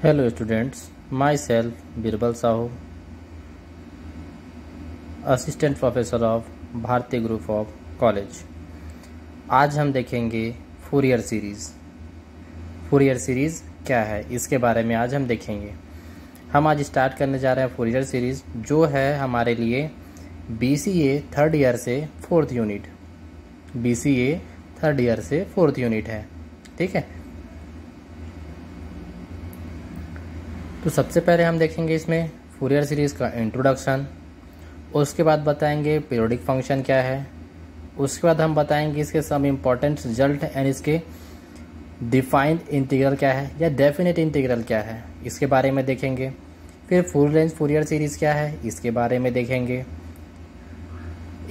Hello students, myself Birbal Sahu, assistant professor of भारतीय group of college. आज हम देखेंगे फूरियर सीरीज़। फूरियर सीरीज़ क्या है इसके बारे में आज हम देखेंगे। हम आज स्टार्ट करने जा रहे हैं फूरियर सीरीज़, जो है हमारे लिए BCA थर्ड ईयर से fourth unit. BCA third year से फोर्थ यूनिट है, ठीक है। तो सबसे पहले हम देखेंगे इसमें फूरियर सीरीज़ का इंट्रोडक्शन, उसके बाद बताएंगे पीरियोडिक फंक्शन क्या है, उसके बाद हम बताएंगे इसके सम इम्पॉर्टेंट रिजल्ट एंड इसके डिफाइंड इंटीग्रल क्या है या डेफिनेट इंटीग्रल क्या है, इसके बारे में देखेंगे। फिर फुल रेंज फूरियर सीरीज़ क्या है इसके बारे में देखेंगे।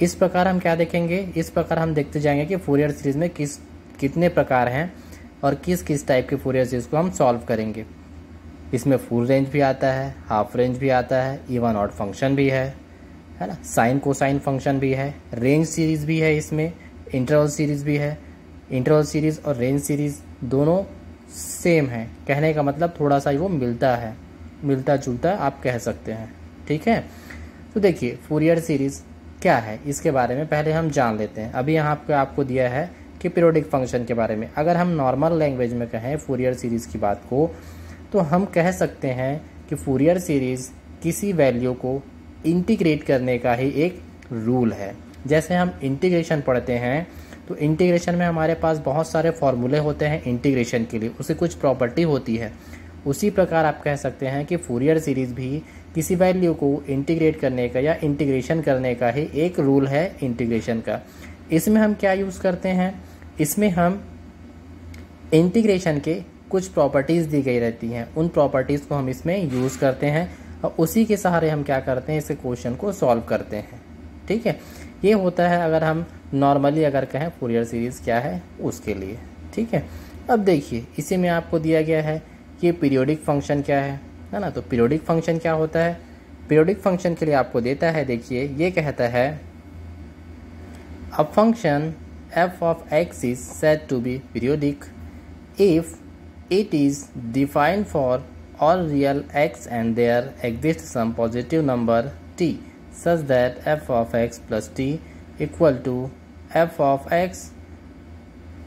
इस प्रकार हम क्या देखेंगे, इस प्रकार हम देखते जाएंगे कि फूरियर सीरीज़ में कितने प्रकार हैं और किस किस टाइप के फूरियर सीरीज़ को हम सॉल्व करेंगे। इसमें फुल रेंज भी आता है, हाफ रेंज भी आता है, इवन ऑड फंक्शन भी है ना, साइन कोसाइन फंक्शन भी है, रेंज सीरीज़ भी है, इसमें इंटरवल सीरीज़ भी है। इंटरवल सीरीज़ और रेंज सीरीज़ दोनों सेम है, कहने का मतलब थोड़ा सा वो मिलता है, मिलता जुलता आप कह सकते हैं, ठीक है। तो देखिए फूरियर सीरीज़ क्या है इसके बारे में पहले हम जान लेते हैं। अभी यहाँ पे आपको दिया है कि पीरियोडिक फंक्शन के बारे में। अगर हम नॉर्मल लैंग्वेज में कहें फूरियर सीरीज़ की बात को, तो हम कह सकते हैं कि फूरियर सीरीज़ किसी वैल्यू को इंटीग्रेट करने का ही एक रूल है। जैसे हम इंटीग्रेशन पढ़ते हैं तो इंटीग्रेशन में हमारे पास बहुत सारे फॉर्मूले होते हैं इंटीग्रेशन के लिए, उसकी कुछ प्रॉपर्टी होती है। उसी प्रकार आप कह सकते हैं कि फूरियर सीरीज़ भी किसी वैल्यू को इंटीग्रेट करने का या इंटीग्रेशन करने का ही एक रूल है इंटीग्रेशन का। इसमें हम क्या यूज़ करते हैं, इसमें हम इंटीग्रेशन के कुछ प्रॉपर्टीज़ दी गई रहती हैं, उन प्रॉपर्टीज़ को हम इसमें यूज़ करते हैं और उसी के सहारे हम क्या करते हैं, इस क्वेश्चन को सॉल्व करते हैं, ठीक है। ये होता है अगर हम नॉर्मली अगर कहें फूरियर सीरीज़ क्या है उसके लिए, ठीक है। अब देखिए इसी में आपको दिया गया है कि पीरियोडिक फंक्शन क्या है ना। तो पीरियोडिक फंक्शन क्या होता है, पीरियोडिक फंक्शन के लिए आपको देता है, देखिए ये कहता है a function f of x is said to be periodic if it is defined for all real x and there exists some positive number t such that f of x plus t equal to f of x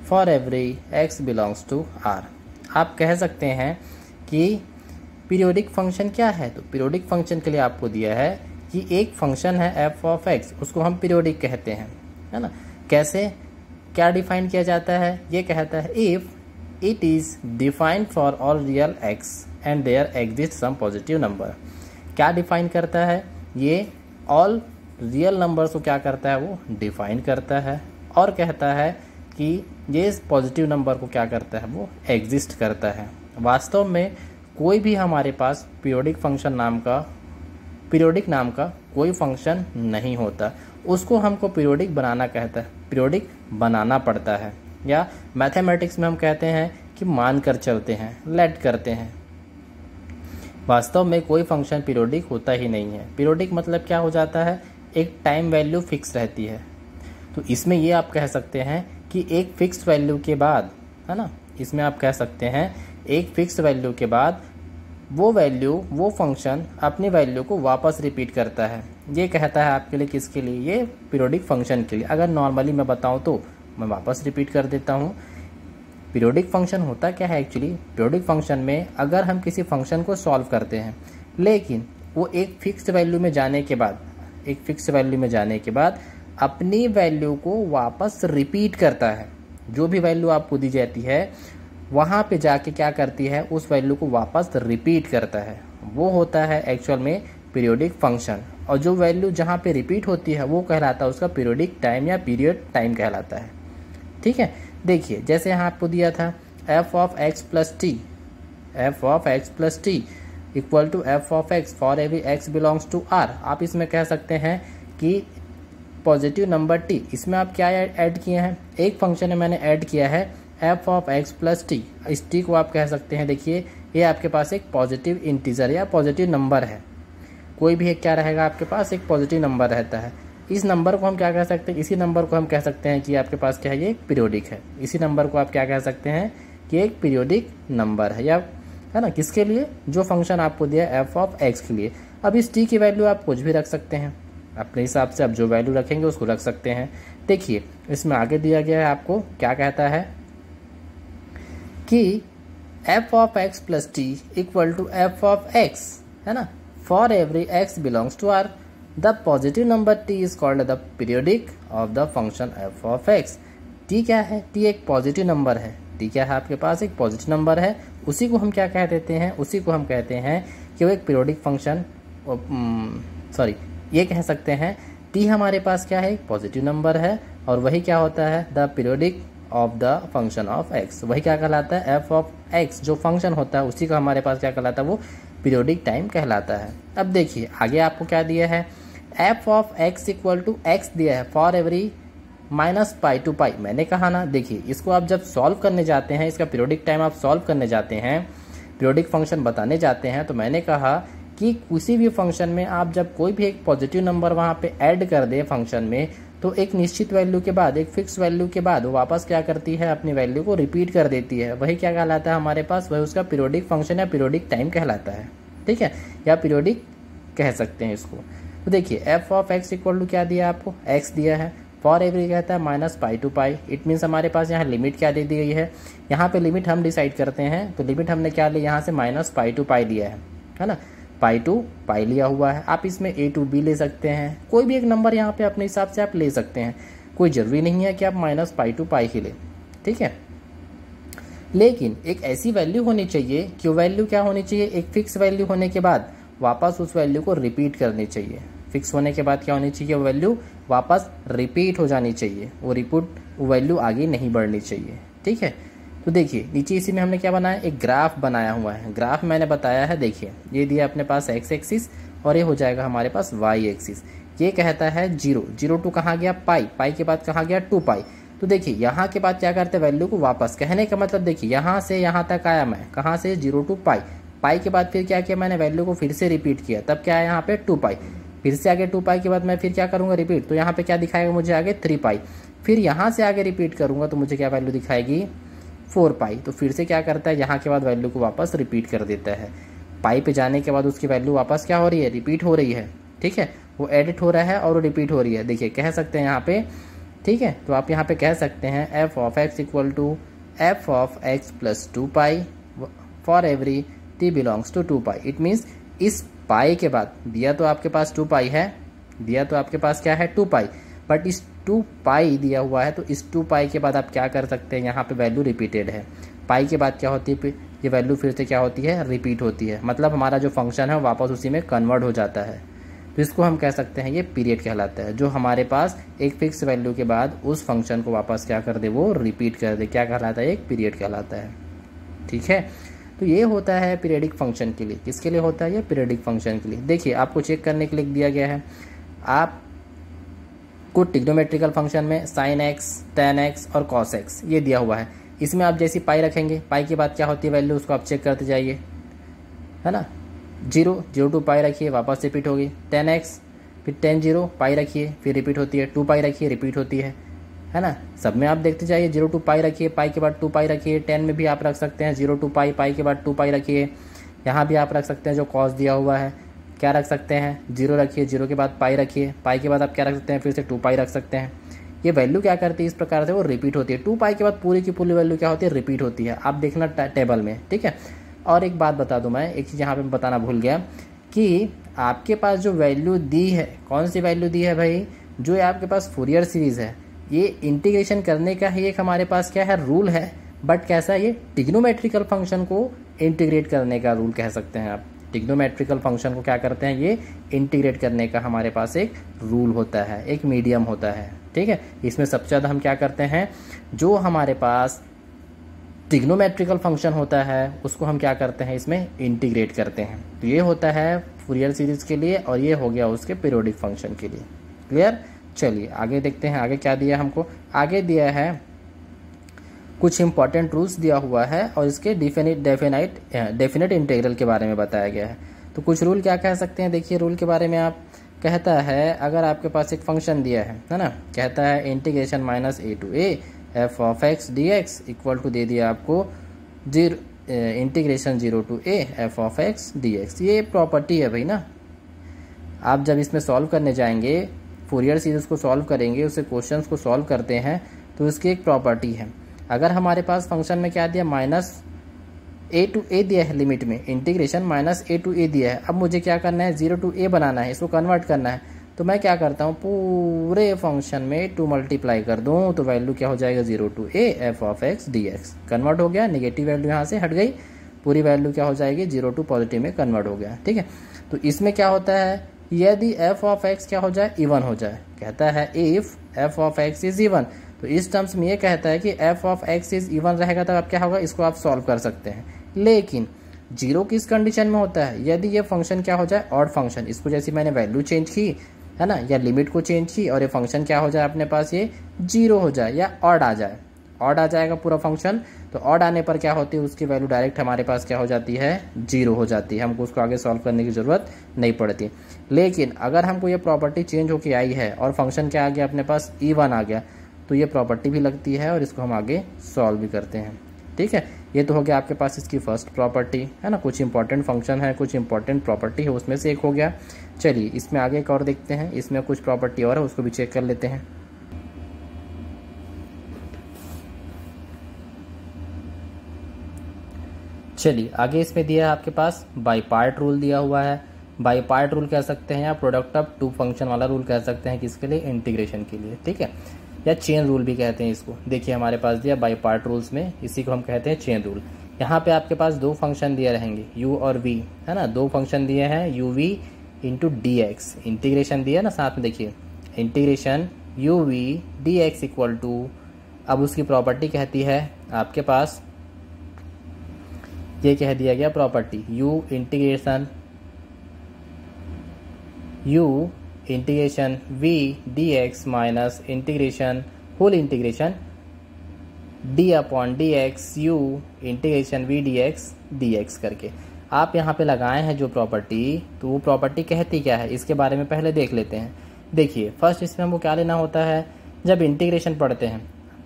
for every x belongs to R। आप कह सकते हैं कि periodic function क्या है। तो periodic function के लिए आपको दिया है कि एक फंक्शन है f of x, उसको हम पीरियोडिक कहते हैं, है ना। कैसे, क्या डिफाइन किया जाता है, ये कहता है if it is defined for all real x and there exist some positive number. क्या डिफाइन करता है, ये ऑल रियल नंबर्स को क्या करता है, वो डिफाइन करता है और कहता है कि ये पॉजिटिव नंबर को क्या करता है, वो एग्जिस्ट करता है। वास्तव में कोई भी हमारे पास पीरियोडिक नाम का कोई फंक्शन नहीं होता, उसको हमको पीरियोडिक बनाना कहता है, पीरियोडिक बनाना पड़ता है, या मैथमेटिक्स में हम कहते हैं कि मान कर चलते हैं, लेट करते हैं। वास्तव में कोई फंक्शन पीरियोडिक होता ही नहीं है। पीरियोडिक मतलब क्या हो जाता है, एक टाइम वैल्यू फिक्स रहती है। तो इसमें ये आप कह सकते हैं कि एक फिक्स वैल्यू के बाद, है ना, इसमें आप कह सकते हैं एक फिक्स वैल्यू के बाद वो फंक्शन अपनी वैल्यू को वापस रिपीट करता है। ये कहता है आपके लिए किसके लिए, ये पीरियोडिक फंक्शन के लिए। अगर नॉर्मली मैं बताऊं तो मैं वापस रिपीट कर देता हूं। पीरियोडिक फंक्शन होता क्या है एक्चुअली, पीरियोडिक फंक्शन में अगर हम किसी फंक्शन को सॉल्व करते हैं लेकिन वो एक फिक्स वैल्यू में जाने के बाद अपनी वैल्यू को वापस रिपीट करता है। जो भी वैल्यू आपको दी जाती है वहाँ पे जाके क्या करती है, उस वैल्यू को वापस रिपीट करता है, वो होता है एक्चुअल में पीरियोडिक फंक्शन। और जो वैल्यू जहाँ पे रिपीट होती है वो कहलाता है उसका पीरियोडिक टाइम या पीरियड टाइम कहलाता है, ठीक है। देखिए जैसे यहाँ आपको दिया था f of x plus t equal to f of x for every x belongs to R। आप इसमें कह सकते हैं कि पॉजिटिव नंबर t, इसमें आप क्या ऐड किए हैं, एक फंक्शन में मैंने ऐड किया है f of x plus t। इस t को आप कह सकते हैं, देखिए ये आपके पास एक पॉजिटिव इंटीजर या पॉजिटिव नंबर है। कोई भी एक क्या रहेगा आपके पास, एक पॉजिटिव नंबर रहता है। इस नंबर को हम क्या कह सकते हैं, इसी नंबर को हम कह सकते हैं कि आपके पास क्या है, ये एक पीरियोडिक है। इसी नंबर को आप क्या कह सकते हैं कि एक पीरियोडिक नंबर है, या है ना, किसके लिए, जो फंक्शन आपको दिया एफ ऑफ एक्स के लिए। अब इस टी की वैल्यू आप कुछ भी रख सकते हैं अपने हिसाब से, आप जो वैल्यू रखेंगे उसको रख सकते हैं। देखिए इसमें आगे दिया गया है, आपको क्या कहता है कि f of x plus t equal to f of x, है ना, for every x belongs to R the positive number t is called the periodic of the function f of x. T क्या है, T एक positive number है, T क्या है आपके पास एक पॉजिटिव नंबर है, उसी को हम क्या कह देते हैं, उसी को हम कहते हैं कि वो एक पीरियोडिक फंक्शन, सॉरी ये कह सकते हैं टी हमारे पास क्या है एक पॉजिटिव नंबर है, और वही क्या होता है the periodic of the function of x, वही क्या कहलाता है एफ ऑफ एक्स, जो फंक्शन होता है उसी का हमारे पास क्या कहलाता है वो पीरियोडिक टाइम कहलाता है। अब देखिए आगे आपको क्या दिया है, F of x equal to X दिया है for every minus pi to pi. मैंने कहा ना, देखिए इसको आप जब सॉल्व करने जाते हैं, इसका पीरियोडिक टाइम आप सॉल्व करने जाते हैं, पीरियोडिक फंक्शन बताने जाते हैं, तो मैंने कहा कि किसी भी फंक्शन में आप जब कोई भी एक पॉजिटिव नंबर वहाँ पे ऐड कर दे फंक्शन में, तो एक निश्चित वैल्यू के बाद, एक फिक्स वैल्यू के बाद वो वापस क्या करती है, अपनी वैल्यू को रिपीट कर देती है, वही क्या कहलाता है हमारे पास, वही उसका पीरियोडिक फंक्शन या पीरियोडिक टाइम कहलाता है, ठीक है, या पीरियोडिक कह सकते हैं इसको। तो देखिए f of x equal to क्या दिया आपको, एक्स दिया है, फॉर एवरी कहता है minus pi to pi. It means हमारे पास यहाँ लिमिट क्या दे दी गई है, यहाँ पे लिमिट हम डिसाइड करते हैं, तो लिमिट हमने क्या ली, यहाँ से माइनस पाई टू पाई लिया है ना, पाई टू पाई लिया हुआ है। आप इसमें ए टू बी ले सकते हैं, कोई भी एक नंबर यहाँ पे अपने हिसाब से आप ले सकते हैं, कोई ज़रूरी नहीं है कि आप माइनस पाई टू पाई ही लें, ठीक है। लेकिन एक ऐसी वैल्यू होनी चाहिए कि वैल्यू क्या होनी चाहिए, एक फिक्स वैल्यू होने के बाद वापस उस वैल्यू को रिपीट करनी चाहिए, फिक्स होने के बाद क्या होनी चाहिए, वो वैल्यू वापस रिपीट हो जानी चाहिए, वो वैल्यू आगे नहीं बढ़नी चाहिए, ठीक है। तो देखिए नीचे इसी में हमने क्या बनाया, एक ग्राफ बनाया हुआ है, ग्राफ मैंने बताया है, देखिए ये दिया अपने पास एक्स एक्सिस और ये हो जाएगा हमारे पास वाई एक्सिस। ये कहता है जीरो, जीरो टू कहाँ गया पाई, पाई के बाद कहाँ गया टू पाई। तो देखिए यहाँ के बाद क्या करते हैं, वैल्यू को वापस, कहने का मतलब देखिए यहाँ से यहाँ तक आया मैं, कहाँ से जीरो टू पाई, पाई के बाद फिर क्या किया मैंने, वैल्यू को फिर से रिपीट किया, तब क्या है यहाँ पे टू पाई, फिर से आगे टू पाई के बाद मैं फिर क्या करूँगा रिपीट, तो यहाँ पे क्या दिखाएगा मुझे आगे थ्री पाई, फिर यहाँ से आगे रिपीट करूँगा तो मुझे क्या वैल्यू दिखाएगी फोर पाई। तो फिर से क्या करता है, यहाँ के बाद वैल्यू को वापस रिपीट कर देता है, पाई पे जाने के बाद उसकी वैल्यू वापस क्या हो रही है, रिपीट हो रही है, ठीक है, वो एडिट हो रहा है और वो रिपीट हो रही है। देखिए कह सकते हैं यहाँ पे, ठीक है, तो आप यहाँ पे कह सकते हैं f of x equal to f of x plus two pi for every t belongs to two pi. It means इस पाई के बाद दिया तो आपके पास टू पाई है, दिया तो आपके पास क्या है टू पाई, बट इस टू पाई दिया हुआ है, तो इस टू पाई के बाद आप क्या कर सकते हैं, यहाँ पे वैल्यू रिपीटेड है, पाई के बाद क्या होती है, ये वैल्यू फिर से क्या होती है, रिपीट होती है, मतलब हमारा जो फंक्शन है वापस उसी में कन्वर्ट हो जाता है। तो इसको हम कह सकते हैं ये पीरियड कहलाता है, जो हमारे पास एक फिक्स वैल्यू के बाद उस फंक्शन को वापस क्या कर दे, वो रिपीट कर दे, क्या कहलाता है, एक पीरियड कहलाता है, ठीक है। तो ये होता है पीरियडिक फंक्शन के लिए, किसके लिए होता है, ये पीरियडिक फंक्शन के लिए। देखिए आपको चेक करने के लिए दिया गया है, आप को ट्रिग्नोमेट्रिकल फंक्शन में साइन एक्स, टेन एक्स और कॉस एक्स ये दिया हुआ है, इसमें आप जैसी पाई रखेंगे, पाई के बाद क्या होती है वैल्यू, उसको आप चेक करते जाइए, है ना, जीरो, जीरो टू पाई रखिए वापस रिपीट होगी, टेन एक्स फिर टेन जीरो पाई रखिए फिर रिपीट होती है, टू पाई रखिए रिपीट होती है ना, सब में आप देखते जाइए, जीरो टू पाई रखिए, पाई के बाद टू पाई रखिए, टेन में भी आप रख सकते हैं जीरो टू पाई, पाई के बाद टू पाई रखिए, यहाँ भी आप रख सकते हैं जो कॉस दिया हुआ है, क्या रख सकते हैं, जीरो रखिए, जीरो के बाद पाई रखिए, पाई के बाद आप क्या रख सकते हैं, फिर से टू पाई रख सकते हैं। ये वैल्यू क्या करती है, इस प्रकार से वो रिपीट होती है, टू पाई के बाद पूरी की पूरी वैल्यू क्या होती है, रिपीट होती है, आप देखना टेबल में, ठीक है। और एक बात बता दूं मैं, एक चीज़ यहाँ पे बताना भूल गया कि आपके पास जो वैल्यू दी है, कौन सी वैल्यू दी है भाई, जो आपके पास फूरियर सीरीज़ है, ये इंटीग्रेशन करने का ही एक हमारे पास क्या है, रूल है, बट कैसा, ये ट्रिग्नोमेट्रिकल फंक्शन को इंटीग्रेट करने का रूल कह सकते हैं आप। ट्रिग्नोमेट्रिकल फंक्शन को क्या करते हैं, ये इंटीग्रेट करने का हमारे पास एक रूल होता है, एक मीडियम होता है, ठीक है। इसमें सबसे ज़्यादा हम क्या करते हैं, जो हमारे पास ट्रिग्नोमेट्रिकल फंक्शन होता है उसको हम क्या करते हैं, इसमें इंटीग्रेट करते हैं। तो ये होता है फूरियर सीरीज के लिए और ये हो गया उसके पीरियोडिक फंक्शन के लिए। क्लियर। चलिए आगे देखते हैं, आगे क्या दिया हमको। आगे दिया है कुछ इंपॉर्टेंट रूल्स दिया हुआ है और इसके डेफिनेट इंटीग्रल के बारे में बताया गया है। तो कुछ रूल क्या कह सकते हैं, देखिए रूल के बारे में आप कहता है, अगर आपके पास एक फंक्शन दिया है ना, कहता है integration minus A to A F of x D x equal to दे दिया आपको integration 0 to A F of x D X. ये प्रॉपर्टी है भाई ना। आप जब इसमें सॉल्व करने जाएंगे, फूरियर सीरीज को सॉल्व करेंगे, उससे क्वेश्चंस को सॉल्व करते हैं, तो इसकी एक प्रॉपर्टी है। अगर हमारे पास फंक्शन में क्या दिया, माइनस ए टू ए दिया है, लिमिट में इंटीग्रेशन माइनस ए टू ए दिया है। अब मुझे क्या करना है, 0 टू ए बनाना है, इसको कन्वर्ट करना है। तो मैं क्या करता हूँ, पूरे फंक्शन में 2 मल्टीप्लाई कर दूँ, तो वैल्यू क्या हो जाएगा, 0 to A F of x D x. Convert हो गया, नेगेटिव वैल्यू यहाँ से हट गई, पूरी वैल्यू क्या हो जाएगी, 0 टू पॉजिटिव में कन्वर्ट हो गया। ठीक है, तो इसमें क्या होता है, यदि एफ ऑफ एक्स क्या हो जाए, इवन हो जाए, कहता है if F of x is even. तो इस टर्म्स में ये कहता है कि f of x is even रहेगा, तब अब क्या होगा, इसको आप सॉल्व कर सकते हैं। लेकिन 0 किस कंडीशन में होता है, यदि ये फंक्शन क्या हो जाए, ऑड फंक्शन। इसको जैसे मैंने वैल्यू चेंज की है ना, या लिमिट को चेंज की, और ये फंक्शन क्या हो जाए अपने पास, ये 0 हो जाए या ऑड आ जाए। ऑड आ जाएगा पूरा फंक्शन, तो ऑड आने पर क्या होती है, उसकी वैल्यू डायरेक्ट हमारे पास क्या हो जाती है, 0 हो जाती है। हमको उसको आगे सॉल्व करने की ज़रूरत नहीं पड़ती। लेकिन अगर हमको ये प्रॉपर्टी चेंज होके आई है और फंक्शन क्या आ गया अपने पास, इवन आ गया, तो ये प्रॉपर्टी भी लगती है और इसको हम आगे सॉल्व भी करते हैं। ठीक है, ये तो हो गया आपके पास इसकी फर्स्ट प्रॉपर्टी है ना। कुछ इंपॉर्टेंट फंक्शन है, कुछ इंपॉर्टेंट प्रॉपर्टी है, उसमें से एक हो गया। चलिए इसमें आगे एक और देखते हैं, इसमें कुछ प्रॉपर्टी और है, उसको भी चेक कर लेते हैं। चलिए आगे इसमें दिया है आपके पास बाई पार्ट रूल दिया हुआ है। बाई पार्ट रूल कह सकते हैं या प्रोडक्ट ऑफ 2 फंक्शन वाला रूल कह सकते हैं, किसके लिए, इंटीग्रेशन के लिए। ठीक है, या चेन रूल भी कहते हैं इसको। देखिए हमारे पास दिया बाई पार्ट रूल्स में, इसी को हम कहते हैं चेन रूल। यहाँ पे आपके पास 2 फंक्शन दिए रहेंगे, u और v है ना। 2 फंक्शन दिए हैं, u v into d x, integration दिया ना साथ में। देखिए integration u v d x equal to, अब उसकी प्रॉपर्टी कहती है आपके पास, ये कह दिया गया property, u integration v dx minus integration whole integration d upon d x u integration v dx करके आप यहाँ पे लगाए हैं जो प्रॉपर्टी। तो वो प्रॉपर्टी कहती क्या है, इसके बारे में पहले देख लेते हैं। देखिए फर्स्ट इसमें हमको क्या लेना होता है, जब इंटीग्रेशन पढ़ते हैं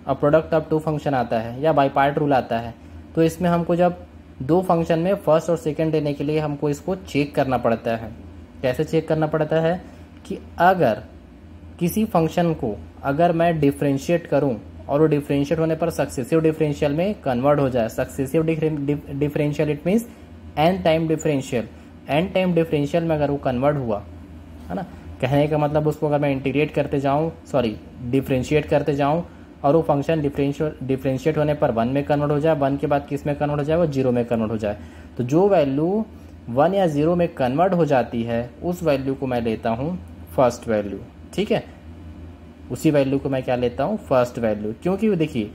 और प्रोडक्ट ऑफ 2 फंक्शन आता है या बाई पार्ट रूल आता है, तो इसमें हमको जब 2 फंक्शन में फर्स्ट और सेकंड लेने के लिए हमको इसको चेक करना पड़ता है। कैसे चेक करना पड़ता है कि अगर किसी फंक्शन को अगर मैं डिफ्रेंशिएट करूं और वो डिफ्रेंशिएट होने पर सक्सेसिव डिफरेंशियल में कन्वर्ट हो जाए। Successive differential it means n time differential. N time differential में अगर वो कन्वर्ट हुआ है ना, कहने का मतलब उसको अगर मैं इंटीग्रेट करते जाऊं, डिफरेंशिएट करते जाऊं और वो फंक्शन डिफरेंशिएट होने पर 1 में कन्वर्ट हो जाए, 1 के बाद किस में कन्वर्ट हो जाए, वो 0 में कन्वर्ट हो जाए। तो जो वैल्यू 1 या 0 में कन्वर्ट हो जाती है उस वैल्यू को मैं लेता हूँ फर्स्ट वैल्यू। ठीक है, उसी वैल्यू को मैं क्या लेता हूँ, फर्स्ट वैल्यू। क्योंकि देखिए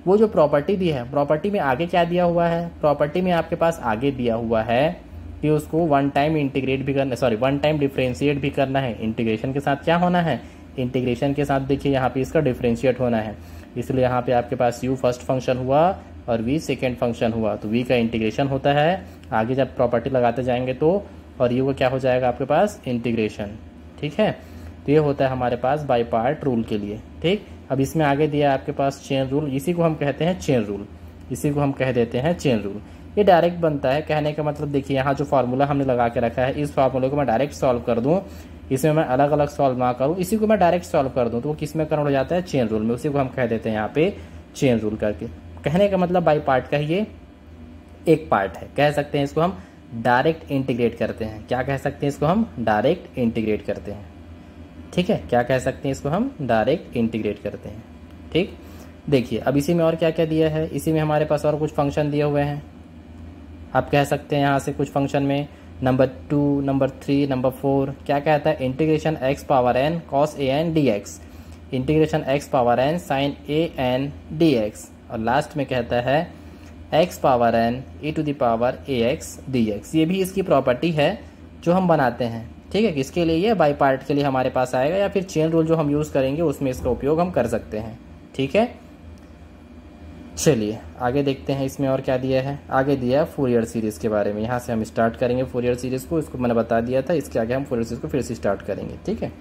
वो जो प्रॉपर्टी दी है, प्रॉपर्टी में आगे क्या दिया हुआ है, प्रॉपर्टी में आपके पास आगे दिया हुआ है कि उसको 1 टाइम इंटीग्रेट भी करना, 1 टाइम डिफरेंशिएट भी करना है। इंटीग्रेशन के साथ क्या होना है, इंटीग्रेशन के साथ देखिए यहाँ पे इसका डिफरेंशिएट होना है। इसलिए यहाँ पे आपके पास u फर्स्ट फंक्शन हुआ और v सेकेंड फंक्शन हुआ, तो v का इंटीग्रेशन होता है। आगे जब प्रॉपर्टी लगाते जाएंगे तो, और u का क्या हो जाएगा आपके पास, इंटीग्रेशन। ठीक है, तो ये होता है हमारे पास बाई पार्ट रूल के लिए। ठीक, अब इसमें आगे दिया है आपके पास चेन रूल, इसी को हम कहते हैं चेन रूल, इसी को हम कह देते हैं चेन रूल। ये डायरेक्ट बनता है, कहने का मतलब देखिए यहाँ जो फार्मूला हमने लगा के रखा है, इस फार्मूले को मैं डायरेक्ट सॉल्व कर दूँ, इसमें मैं अलग अलग सॉल्व ना करूँ, इसी को मैं डायरेक्ट सॉल्व कर दूँ, तो वो किस में कन्वर्ट हो जाता है, चेन रूल में। उसी को हम कह देते हैं यहाँ पे चेन रूल करके। कहने का मतलब बाई पार्ट का ये एक पार्ट है, कह सकते हैं इसको हम डायरेक्ट इंटीग्रेट करते हैं। क्या कह सकते हैं इसको हम, डायरेक्ट इंटीग्रेट करते हैं। ठीक है, क्या कह सकते हैं इसको हम, डायरेक्ट इंटीग्रेट करते हैं। ठीक, देखिए अब इसी में और क्या क्या दिया है, इसी में हमारे पास और कुछ फंक्शन दिए हुए हैं। आप कह सकते हैं यहाँ से कुछ फंक्शन में नंबर 2, नंबर 3, नंबर 4 क्या कहता है, integration x power n cos a n dx, integration x power n sin a n dx, और लास्ट में कहता है x power n e to the power ax dx। ये भी इसकी प्रॉपर्टी है जो हम बनाते हैं। ठीक है, किसके लिए, ये बाई पार्ट के लिए हमारे पास आएगा, या फिर चेन रूल जो हम यूज़ करेंगे उसमें इसका उपयोग हम कर सकते हैं। ठीक है, चलिए आगे देखते हैं इसमें और क्या दिया है। आगे दिया है फूरियर सीरीज़ के बारे में, यहाँ से हम स्टार्ट करेंगे फूरियर सीरीज़ को। इसको मैंने बता दिया था, इसके आगे हम फूरियर सीरीज़ को फिर से स्टार्ट करेंगे। ठीक है,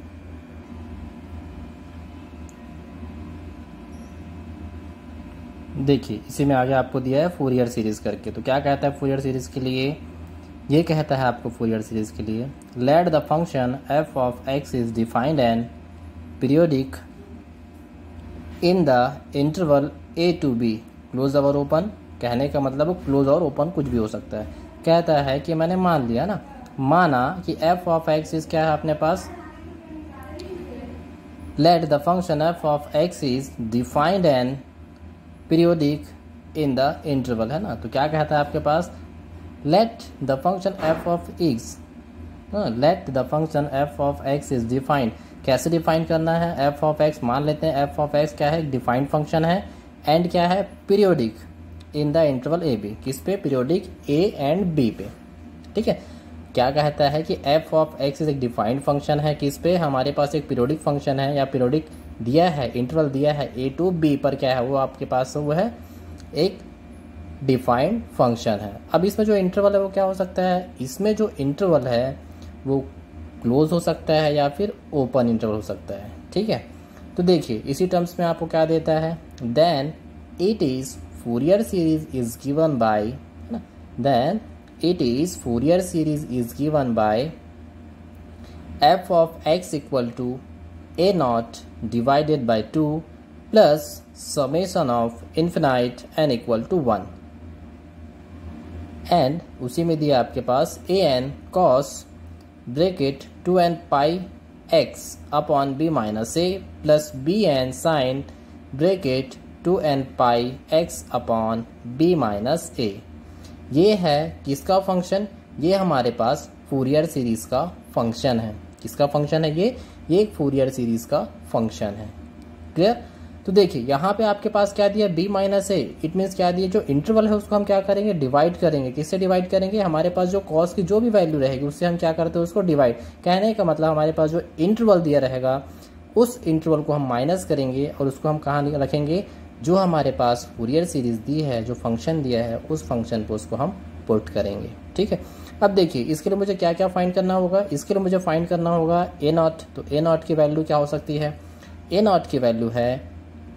देखिए इसी में आगे आपको दिया है फूरियर सीरीज़ करके। तो क्या कहता है फूरियर सीरीज़ के लिए, ये कहता है आपको फूरियर सीरीज़ के लिए, let the function f of x is defined and periodic in the interval a to b close और ओपन। कहने का मतलब क्लोज और ओपन कुछ भी हो सकता है। कहता है कि मैंने मान लिया ना, माना कि एफ ऑफ एक्स इज क्या है अपने पास, let the function f of x is defined and periodic in the interval, है ना। तो क्या कहता है आपके पास, let the function f of x, let the function f of x is defined. कैसे डिफाइन करना है, एफ ऑफ एक्स मान लेते हैं, एफ ऑफ एक्स क्या है, एक डिफाइंड फंक्शन है, एंड क्या है, periodic in the interval a b. किस पे, पीरियोडिक ए एंड बी पे, ठीक है। क्या कहता है कि एफ ऑफ एक्स इज एक डिफाइंड फंक्शन है, किस पे, हमारे पास एक पीरियोडिक फंक्शन है या पीरियोडिक दिया है, इंटरवल दिया है ए टू बी पर, क्या है वो आपके पास वो है एक डिफाइंड फंक्शन है। अब इसमें जो इंटरवल है वो क्या हो सकता है, इसमें जो इंटरवल है वो क्लोज हो सकता है या फिर ओपन इंटरवल हो सकता है, ठीक है। तो देखिए इसी टर्म्स में आपको क्या देता है, then it is Fourier series is given by, then it is Fourier series is given by f of x equal to a naught divided by 2 plus summation of infinite n equal to 1, and उसी में दिया आपके पास a n cos bracket 2n pi x upon b minus a plus b n sine bracket 2n pi x upon b minus a। ये है किसका function, ये हमारे पास फूरियर सीरीज का फंक्शन है। किसका फंक्शन है ये एक फूरियर सीरीज का फंक्शन है। क्लियर। तो देखिए यहाँ पे आपके पास क्या दिया, b minus A, it means क्या दिया, जो इंटरवल है उसको हम क्या करेंगे, डिवाइड करेंगे। किससे डिवाइड करेंगे, हमारे पास जो कॉस की जो भी वैल्यू रहेगी उससे हम क्या करते हैं, उसको डिवाइड। कहने का मतलब हमारे पास जो इंटरवल दिया रहेगा उस इंटरवल को हम माइनस करेंगे और उसको हम कहाँ रखेंगे, जो हमारे पास फूरियर सीरीज दी है, जो फंक्शन दिया है उस फंक्शन पर उसको हम पुट करेंगे, ठीक है। अब देखिए इसके लिए मुझे क्या क्या फाइंड करना होगा, इसके लिए मुझे फाइंड करना होगा ए नॉट। तो ए नॉट की वैल्यू क्या हो सकती है, ए नॉट की वैल्यू है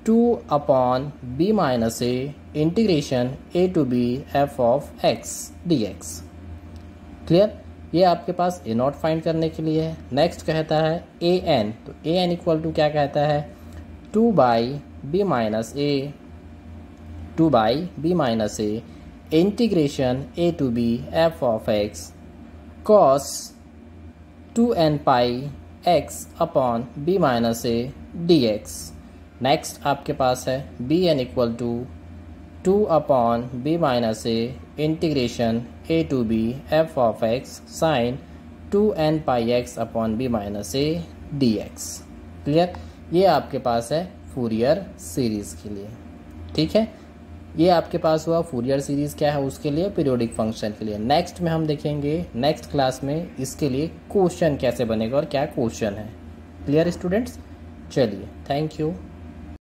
2 upon b minus a integration a to b f of x dx। Clear. ये आपके पास ए नॉट फाइंड करने के लिए है। नेक्स्ट कहता है ए एन। तो ए एन इक्वल टू क्या कहता है, 2 by b minus a integration a to b f of x cos 2n pi x upon b minus a dx। Next आपके पास है b n equal to 2 upon b minus a integration a to b f of x sine 2n pi x upon b minus a d x. Clear. ये आपके पास है Fourier series के लिए, ठीक है। ये आपके पास हुआ फूरियर सीरीज़ क्या है उसके लिए, पीरियोडिक फंक्शन के लिए। नेक्स्ट में हम देखेंगे नेक्स्ट क्लास में इसके लिए क्वेश्चन कैसे बनेगा और क्या क्वेश्चन है। Clear students. चलिए, थैंक यू।